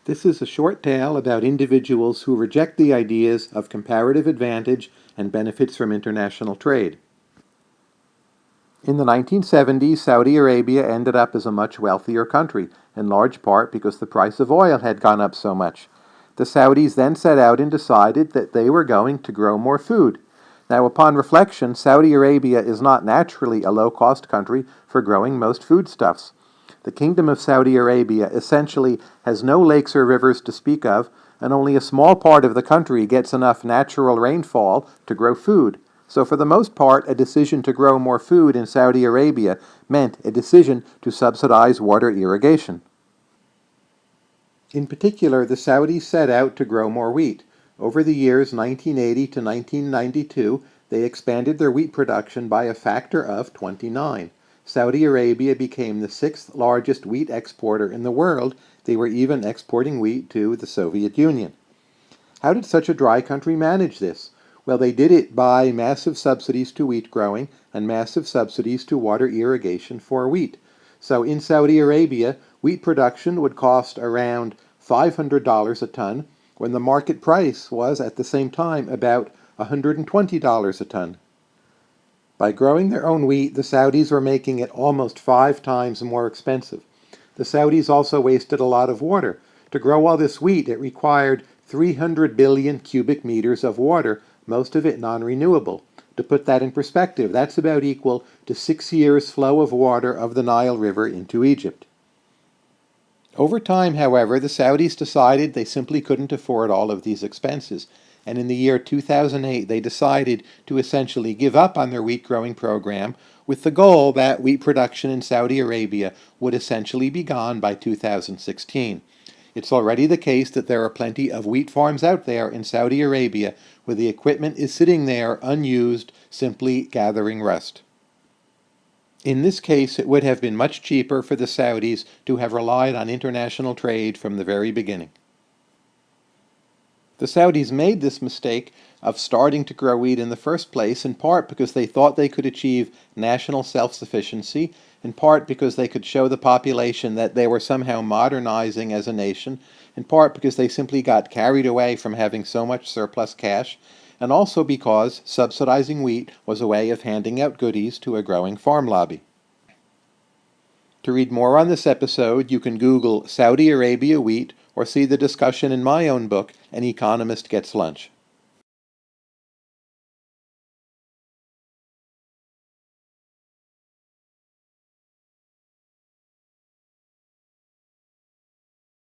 This is a short tale about individuals who reject the ideas of comparative advantage and benefits from international trade. In the 1970s, Saudi Arabia ended up as a much wealthier country, in large part because the price of oil had gone up so much. The Saudis then set out and decided that they were going to grow more food. Now, upon reflection, Saudi Arabia is not naturally a low-cost country for growing most foodstuffs. The Kingdom of Saudi Arabia essentially has no lakes or rivers to speak of, and only a small part of the country gets enough natural rainfall to grow food. So for the most part, a decision to grow more food in Saudi Arabia meant a decision to subsidize water irrigation. In particular, the Saudis set out to grow more wheat. Over the years 1980 to 1992, they expanded their wheat production by a factor of 29. Saudi Arabia became the sixth largest wheat exporter in the world. They were even exporting wheat to the Soviet Union. How did such a dry country manage this? Well, they did it by massive subsidies to wheat growing and massive subsidies to water irrigation for wheat. So in Saudi Arabia, wheat production would cost around $500 a ton, when the market price was at the same time about $120 a ton. By growing their own wheat, the Saudis were making it almost 5 times more expensive. The Saudis also wasted a lot of water. To grow all this wheat, it required 300 billion cubic meters of water, most of it non-renewable. To put that in perspective, that's about equal to 6 years' flow of water of the Nile River into Egypt. Over time, however, the Saudis decided they simply couldn't afford all of these expenses, and in the year 2008 they decided to essentially give up on their wheat growing program with the goal that wheat production in Saudi Arabia would essentially be gone by 2016. It's already the case that there are plenty of wheat farms out there in Saudi Arabia where the equipment is sitting there unused, simply gathering rust. In this case, it would have been much cheaper for the Saudis to have relied on international trade from the very beginning. The Saudis made this mistake of starting to grow wheat in the first place, in part because they thought they could achieve national self-sufficiency, in part because they could show the population that they were somehow modernizing as a nation, in part because they simply got carried away from having so much surplus cash, and also because subsidizing wheat was a way of handing out goodies to a growing farm lobby. To read more on this episode, you can Google Saudi Arabia wheat or see the discussion in my own book, An Economist Gets Lunch.